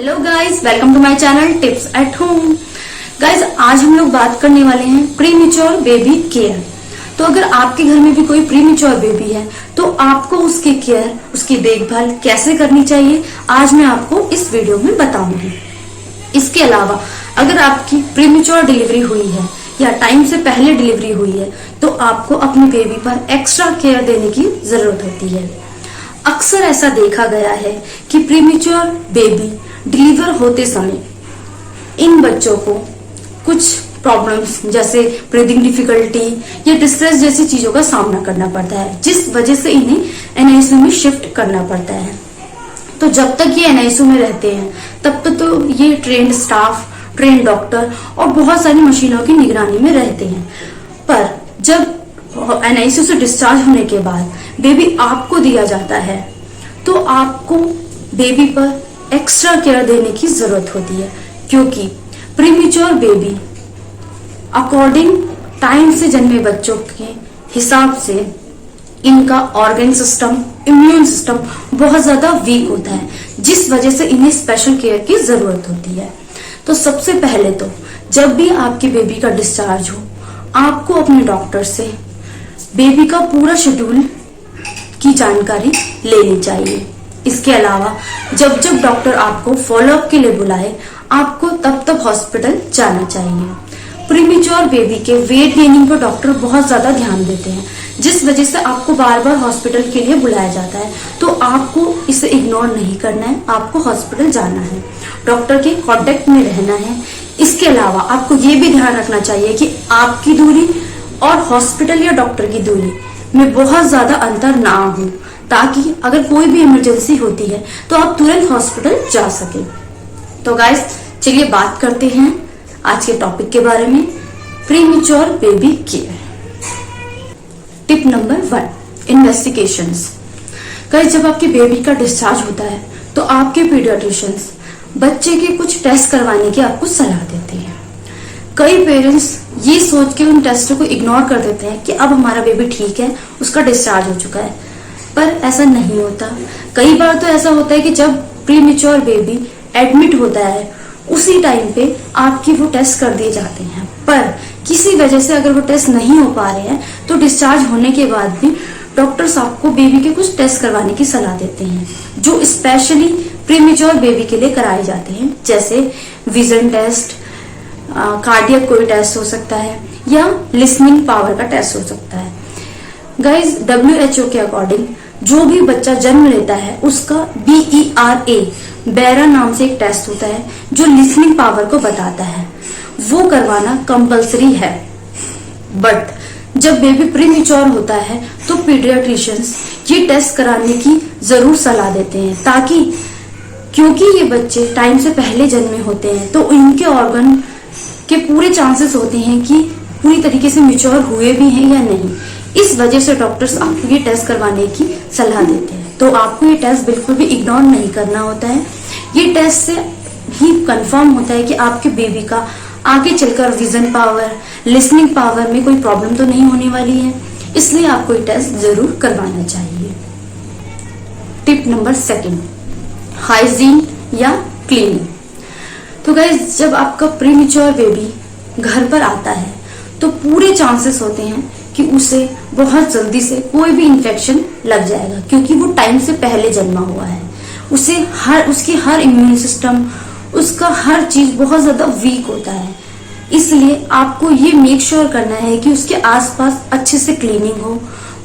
Hello guys, welcome to my channel tips at home. Guys, आज हम लोग बात करने वाले हैं प्रीमेच्योर बेबी केयर। तो अगर आपके घर में भी कोई प्रीमेच्योर बेबी है तो आपको उसकी केयर, उसकी देखभाल कैसे करनी चाहिए, आज मैं आपको इस वीडियो में बताऊंगी। इसके अलावा अगर आपकी प्रीमेच्योर डिलीवरी हुई है या टाइम से पहले डिलीवरी हुई है तो आपको अपनी बेबी पर एक्स्ट्रा केयर देने की जरूरत होती है। अक्सर ऐसा देखा गया है कि प्रीमेच्योर बेबी डिलीवर होते समय इन बच्चों को कुछ प्रॉब्लम्स जैसे ब्रीदिंग डिफिकल्टी या डिस्ट्रेस जैसी चीजों का सामना करना पड़ता है, जिस वजह से इन्हें एनआईसीयू में शिफ्ट करना पड़ता है। तो जब तक ये एनआईसीयू में रहते हैं तब तक तो ये ट्रेन्ड स्टाफ, ट्रेन्ड डॉक्टर और बहुत सारी मशीनों की निगरानी में रहते हैं। पर जब एनआईसीयू से डिस्चार्ज होने के बाद बेबी आपको दिया जाता है तो आपको बेबी पर एक्स्ट्रा केयर देने की जरूरत होती है, क्योंकि प्रीमेच्योर बेबी अकॉर्डिंग टाइम से जन्मे बच्चों के हिसाब से इनका ऑर्गन सिस्टम, इम्यून सिस्टम बहुत ज्यादा वीक होता है, जिस वजह से इन्हें स्पेशल केयर की जरूरत होती है। तो सबसे पहले तो जब भी आपके बेबी का डिस्चार्ज हो, आपको अपने डॉक्टर से बेबी का पूरा शेड्यूल की जानकारी लेनी चाहिए। इसके अलावा जब जब डॉक्टर आपको फॉलोअप के लिए बुलाए, आपको तब तब हॉस्पिटल जाना चाहिए। प्रीमेच्योर बेबी के वेट गेनिंग पर डॉक्टर बहुत ज्यादा ध्यान देते हैं, जिस वजह से आपको बार बार हॉस्पिटल के लिए बुलाया जाता है। तो आपको इसे इग्नोर नहीं करना है, आपको हॉस्पिटल जाना है, डॉक्टर के कांटेक्ट में रहना है। इसके अलावा आपको ये भी ध्यान रखना चाहिए कि आपकी दूरी और हॉस्पिटल या डॉक्टर की दूरी में बहुत ज्यादा अंतर ना हो, ताकि अगर कोई भी इमरजेंसी होती है तो आप तुरंत हॉस्पिटल जा सके। तो गाइस, चलिए बात करते हैं आज के टॉपिक के बारे में, premature baby care. Tip number 1, investigations. Guys, जब आपके बेबी का डिस्चार्ज होता है तो आपके पीडियाट्रिशियंस बच्चे के कुछ टेस्ट करवाने की आपको सलाह देते हैं। कई पेरेंट्स ये सोच के उन टेस्टों को इग्नोर कर देते हैं कि अब हमारा बेबी ठीक है, उसका डिस्चार्ज हो चुका है, पर ऐसा नहीं होता। कई बार तो ऐसा होता है कि जब प्रीमेच्योर बेबी एडमिट होता है उसी टाइम पे आपकी वो टेस्ट कर दिए जाते हैं, पर किसी वजह से अगर वो टेस्ट नहीं हो पा रहे हैं तो डिस्चार्ज होने के बाद भी डॉक्टर्स आपको बेबी के कुछ टेस्ट करवाने की सलाह देते हैं, जो स्पेशली प्रीमेच्योर बेबी के लिए कराए जाते हैं, जैसे विजन टेस्ट, कार्डियक कोई टेस्ट हो सकता है या लिसनिंग पावर का टेस्ट हो सकता है। गाइज, WHO के अकॉर्डिंग जो भी बच्चा जन्म लेता है उसका BERA, बेरा नाम से एक टेस्ट होता है जो लिसनिंग पावर को बताता है, वो करवाना कंपलसरी है। बट जब बेबी प्रीमेच्योर होता है तो पीडियाट्रिशियंस ये टेस्ट कराने की जरूर सलाह देते हैं, ताकि क्योंकि ये बच्चे टाइम से पहले जन्मे होते हैं तो इनके ऑर्गन के पूरे चांसेस होते हैं कि पूरी तरीके से मैच्योर हुए भी हैं या नहीं। इस वजह से डॉक्टर्स आपको ये टेस्ट करवाने की सलाह देते हैं। तो आपको ये टेस्ट बिल्कुल भी इग्नोर नहीं करना होता है। ये टेस्ट से ही कंफर्म होता है कि आपके बेबी का आगे चलकर विजन पावर, लिसनिंग पावर में कोई प्रॉब्लम तो नहीं होने वाली है, इसलिए आपको ये टेस्ट जरूर करवाना चाहिए। टिप नंबर 2, हाइजीन या क्लीनिंग। तो गाइस, जब आपका प्रीमेच्योर बेबी घर पर आता है तो पूरे चांसेस होते हैं कि उसे बहुत जल्दी से कोई भी इन्फेक्शन लग जाएगा, क्योंकि वो टाइम से पहले जन्मा हुआ है। उसकी हर इम्यून सिस्टम, उसका हर चीज बहुत ज्यादा वीक होता है। इसलिए आपको ये मेक श्योर करना है कि उसके आसपास अच्छे से क्लीनिंग हो,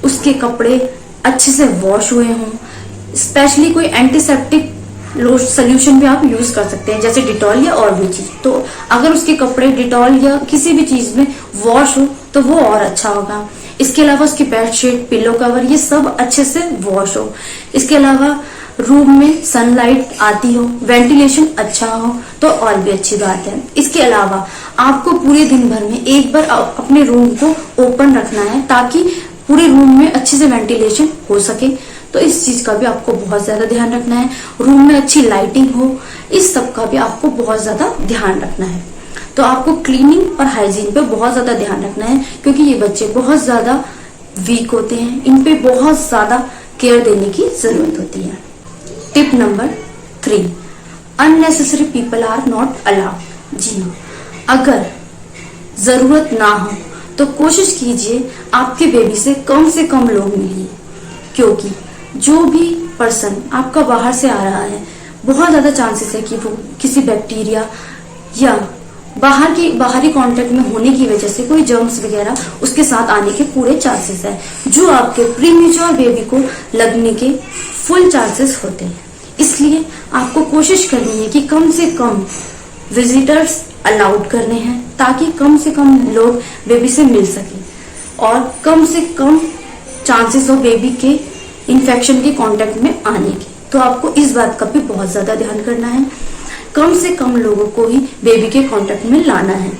उसके कपड़े अच्छे से वॉश हुए हों। स्पेशली कोई एंटीसेप्टिक सोल्यूशन भी आप यूज कर सकते हैं, जैसे डिटॉल या और भी चीज। तो अगर उसके कपड़े डिटॉल या किसी भी चीज में वॉश हो तो वो और अच्छा होगा। इसके अलावा उसकी बेडशीट, पिलो कवर, ये सब अच्छे से वॉश हो। इसके अलावा रूम में सनलाइट आती हो, वेंटिलेशन अच्छा हो तो और भी अच्छी बात है। इसके अलावा आपको पूरे दिन भर में एक बार अपने रूम को ओपन रखना है, ताकि पूरे रूम में अच्छे से वेंटिलेशन हो सके। तो इस चीज का भी आपको बहुत ज्यादा ध्यान रखना है। रूम में अच्छी लाइटिंग हो, इस सब का भी आपको बहुत ज्यादा ध्यान रखना है। तो आपको क्लीनिंग और हाइजीन पे बहुत ज्यादा ध्यान रखना है, क्योंकि ये बच्चे बहुत ज्यादा वीक होते हैं, इन पे बहुत ज्यादा केयर देने की जरूरत होती है। Tip number 3, unnecessary people are not allowed. जी हाँ, अगर जरूरत ना हो तो कोशिश कीजिए आपके बेबी से कम लोग मिलिए, क्योंकि जो भी पर्सन आपका बाहर से आ रहा है बहुत ज्यादा चांसेस है कि वो किसी बैक्टीरिया या बाहरी कांटेक्ट में होने की वजह से कोई जर्म्स वगैरह उसके साथ आने के पूरे चांसेस है, जो आपके प्रीमेच्योर बेबी को लगने के फुल चांसेस होते हैं। इसलिए आपको कोशिश करनी है कि कम से कम विजिटर्स अलाउड करने हैं, ताकि कम से कम लोग बेबी से मिल सके और कम से कम चांसेस हो बेबी के इन्फेक्शन के कांटेक्ट में आने के। तो आपको इस बात का भी बहुत ज्यादा ध्यान करना है, कम से कम लोगों को ही बेबी के कांटेक्ट में लाना है।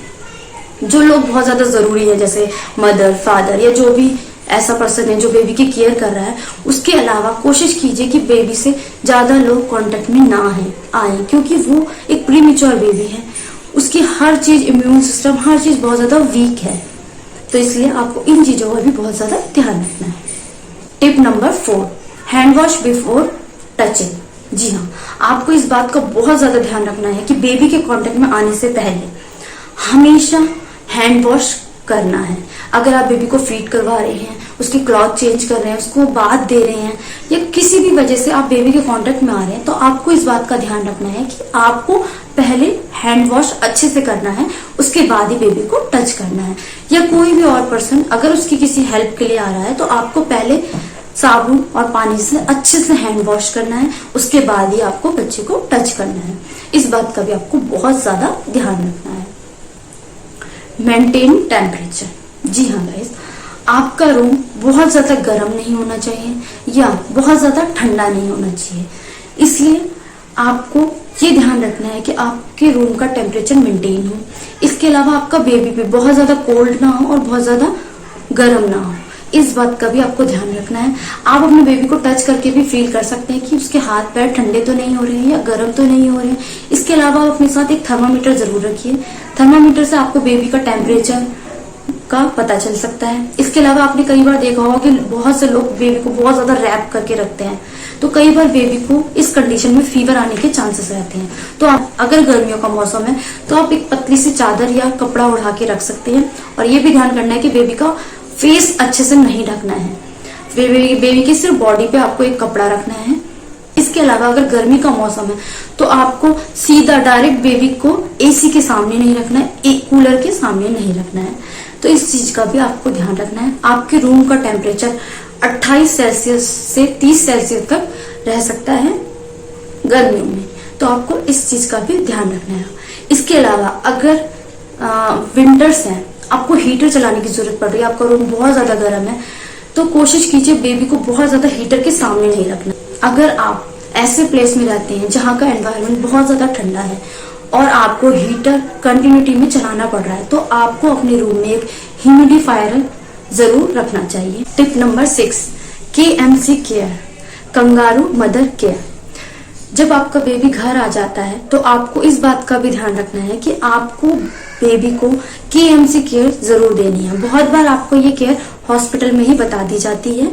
जो लोग बहुत ज्यादा जरूरी है, जैसे मदर, फादर या जो भी ऐसा पर्सन है जो बेबी की केयर कर रहा है, उसके अलावा कोशिश कीजिए कि बेबी से ज्यादा लोग कांटेक्ट में ना आए, क्योंकि वो एक प्रीमेच्योर बेबी है, उसकी हर चीज, इम्यून सिस्टम, हर चीज बहुत ज्यादा वीक है। तो इसलिए आपको इन चीजों का भी बहुत ज्यादा ध्यान रखना है। Tip number 4, hand wash before touching. जी हाँ, आपको इस बात का बहुत ज्यादा ध्यान रखना है कि बेबी के कांटेक्ट में आने से पहले हमेशा हैंड वॉश करना है। अगर आप बेबी को फीड करवा रहे हैं, उसकी क्लॉथ चेंज कर रहे हैं, उसको बाथ दे रहे हैं या किसी भी वजह से आप बेबी के कांटेक्ट में आ रहे हैं, तो आपको इस बात का ध्यान रखना है कि आपको पहले हैंड वॉश अच्छे से करना है, उसके बाद ही बेबी को टच करना है। या कोई भी और पर्सन अगर उसकी किसी हेल्प के लिए आ रहा है तो आपको पहले साबुन और पानी से अच्छे से हैंड वॉश करना है, उसके बाद ही आपको बच्चे को टच करना है। इस बात का भी आपको बहुत ज्यादा ध्यान रखना है। Maintain temperature. जी हाँ गाइस, आपका रूम बहुत ज्यादा गर्म नहीं होना चाहिए या बहुत ज्यादा ठंडा नहीं होना चाहिए। इसलिए आपको ये ध्यान रखना है कि आपके रूम का टेम्परेचर मेंटेन हो। इसके अलावा आपका बेबी भी बहुत ज्यादा कोल्ड ना हो और बहुत ज्यादा गर्म ना हो, इस बात का भी आपको ध्यान रखना है। आप अपने बेबी को टच करके भी फील कर सकते हैं कि उसके हाथ पैर ठंडे तो नहीं हो रहे हैं या गर्म तो नहीं हो रहे हैं। इसके अलावा आप अपने साथ एक थर्मामीटर जरूर रखिए। थर्मामीटर से आपको बेबी का टेम्परेचर का पता चल सकता है। इसके अलावा आपने कई बार देखा होगा कि बहुत से लोग बेबी को बहुत ज्यादा रैप करके रखते हैं, तो कई बार बेबी को इस कंडीशन में फीवर आने के चांसेस रहते हैं। तो आप अगर गर्मियों का मौसम है तो आप एक पतली सी चादर या कपड़ा उड़ा के रख सकते हैं। और ये भी ध्यान करना है कि बेबी का फेस अच्छे से नहीं ढकना है, बेबी की सिर्फ बॉडी पे आपको एक कपड़ा रखना है। इसके अलावा अगर गर्मी का मौसम है तो आपको सीधा डायरेक्ट बेबी को एसी के सामने नहीं रखना है, कूलर के सामने नहीं रखना है। तो इस चीज का भी आपको ध्यान रखना है। आपके रूम का टेम्परेचर 28 सेल्सियस से 30 सेल्सियस तक रह सकता है गर्मियों में, तो आपको इस चीज का भी ध्यान रखना है। इसके अलावा अगर विंटर्स हैं, आपको हीटर चलाने की जरूरत पड़ रही है, आपका रूम बहुत ज्यादा गर्म है, तो कोशिश कीजिए बेबी को बहुत ज्यादा हीटर के सामने नहीं रखना। अगर आप ऐसे प्लेस में रहते हैं जहाँ का एनवायरनमेंट बहुत ज्यादा ठंडा है और आपको हीटर कंटिन्यूटी में चलाना पड़ रहा है, तो आपको अपने रूम में एक ह्यूमिडिफायर जरूर रखना चाहिए। Tip number 6, KMC care, kangaroo mother care. जब आपका बेबी घर आ जाता है तो आपको इस बात का भी ध्यान रखना है कि आपको बेबी को KMC केयर जरूर देनी है। बहुत बार आपको ये केयर हॉस्पिटल में ही बता दी जाती है।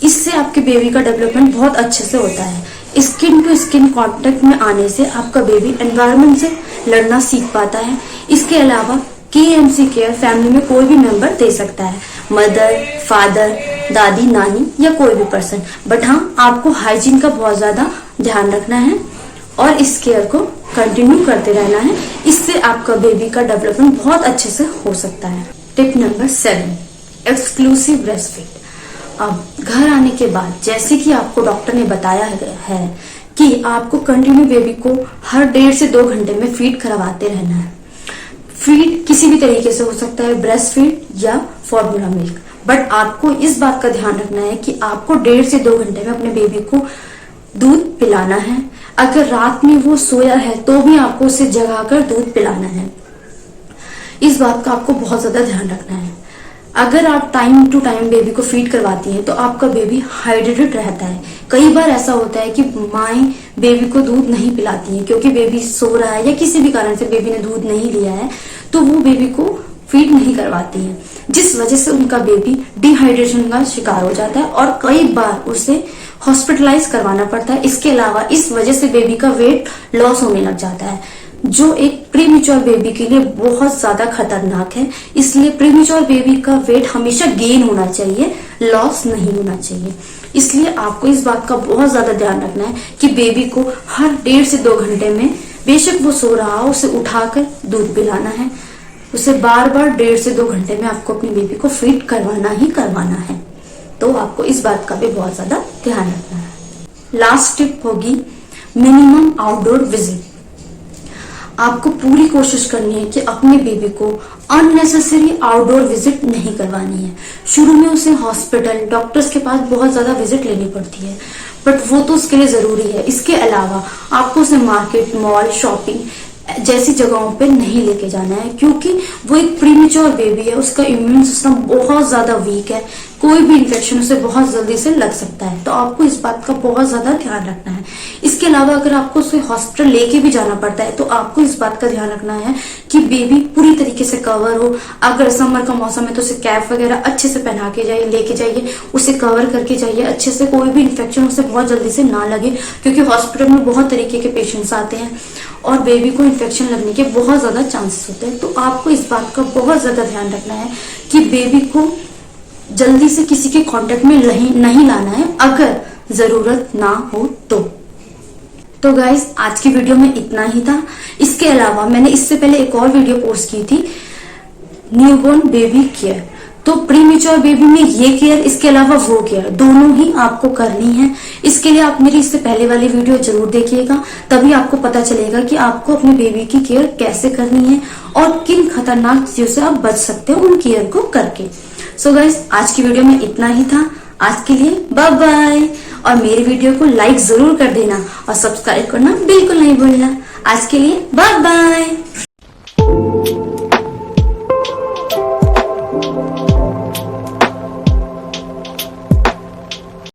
इससे आपके बेबी का डेवलपमेंट बहुत अच्छे से होता है। स्किन टू स्किन कांटेक्ट में आने से आपका बेबी एनवायरनमेंट से लड़ना सीख पाता है। इसके अलावा KMC केयर फैमिली में कोई भी मेंबर दे सकता है, मदर, फादर, दादी, नानी या कोई भी पर्सन। बट हाँ, आपको हाइजीन का बहुत ज्यादा ध्यान रखना है और इस केयर को कंटिन्यू करते रहना है। इससे आपका बेबी का डेवलपमेंट बहुत अच्छे से हो सकता है। Tip number 7, exclusive breast feed. अब घर आने के बाद जैसे कि आपको डॉक्टर ने बताया है कि आपको कंटिन्यू बेबी को हर 1.5 से 2 घंटे में फीड करवाते रहना है। फीड किसी भी तरीके से हो सकता है, ब्रेस्ट फीड या फॉर्मूला मिल्क, बट आपको इस बात का ध्यान रखना है कि आपको 1.5 से 2 घंटे में अपने बेबी को दूध पिलाना है। अगर रात में वो सोया है तो भी आपको उसे जगाकर दूध पिलाना है। इस बात का आपको बहुत ज्यादा ध्यान रखना है। अगर आप टाइम टू टाइम बेबी को फीड करवाती हैं तो आपका बेबी हाइड्रेटेड रहता है। कई बार ऐसा होता है कि माएं बेबी को दूध नहीं पिलाती हैं क्योंकि बेबी सो रहा है या किसी भी कारण से बेबी ने दूध नहीं लिया है, तो वो बेबी को फीड नहीं करवाती हैं, जिस वजह से उनका बेबी डिहाइड्रेशन का शिकार हो जाता है और कई बार उसे हॉस्पिटलाइज करवाना पड़ता है। इसके अलावा इस वजह से बेबी का वेट लॉस होने लग जाता है, जो एक प्रीमेच्योर बेबी के लिए बहुत ज्यादा खतरनाक है। इसलिए प्रीमेच्योर बेबी का वेट हमेशा गेन होना चाहिए, लॉस नहीं होना चाहिए। इसलिए आपको इस बात का बहुत ज्यादा ध्यान रखना है कि बेबी को हर 1.5 से 2 घंटे में, बेशक वो सो रहा हो, उसे उठाकर दूध पिलाना है। उसे बार बार 1.5 से 2 घंटे में आपको अपनी बेबी को फीड करवाना ही करवाना है। तो आपको इस बात का भी बहुत ज्यादा ध्यान रखना है। लास्ट टिप होगी मिनिमम आउटडोर विजिट। आपको पूरी कोशिश करनी है कि अपने बेबी को अननेसेसरी आउटडोर विजिट नहीं करवानी है। शुरू में उसे हॉस्पिटल, डॉक्टर्स के पास बहुत ज्यादा विजिट लेनी पड़ती है, बट वो तो उसके लिए जरूरी है। इसके अलावा आपको उसे मार्केट, मॉल, शॉपिंग जैसी जगहों पे नहीं लेके जाना है, क्योंकि वो एक प्रीमेच्योर बेबी है, उसका इम्यून सिस्टम बहुत ज्यादा वीक है, कोई भी इन्फेक्शन उसे बहुत जल्दी से लग सकता है। तो आपको इस बात का बहुत ज्यादा ध्यान रखना है। इसके अलावा अगर आपको उसे हॉस्पिटल लेके भी जाना पड़ता है तो आपको इस बात का ध्यान रखना है कि बेबी पूरी तरीके से कवर हो। अगर समर का मौसम है तो उसे कैप वगैरह अच्छे से पहना के जाइए, लेके जाइए, उसे कवर करके जाइए अच्छे से, कोई भी इन्फेक्शन उसे बहुत जल्दी से ना लगे, क्योंकि हॉस्पिटल में बहुत तरीके के पेशेंट्स आते हैं और बेबी को इन्फेक्शन लगने के बहुत ज्यादा चांसेस होते हैं। तो आपको इस बात का बहुत ज्यादा ध्यान रखना है कि बेबी को जल्दी से किसी के कांटेक्ट में नहीं लाना है, अगर जरूरत ना हो तो गाइस आज की वीडियो में इतना ही था। इसके अलावा मैंने इससे पहले एक और वीडियो पोस्ट की थी, न्यूबॉर्न बेबी केयर। तो प्रीमेच्योर बेबी में ये केयर, इसके अलावा वो केयर, दोनों ही आपको करनी है। इसके लिए आप मेरी इससे पहले वाली वीडियो जरूर देखिएगा, तभी आपको पता चलेगा कि आपको अपने बेबी की केयर कैसे करनी है और किन खतरनाक चीजों से आप बच सकते हो उन केयर को करके। सो गाइस आज की वीडियो में इतना ही था। आज के लिए बाय बाय, और मेरी वीडियो को लाइक जरूर कर देना और सब्सक्राइब करना बिल्कुल नहीं भूलना। आज के लिए बाय बाय।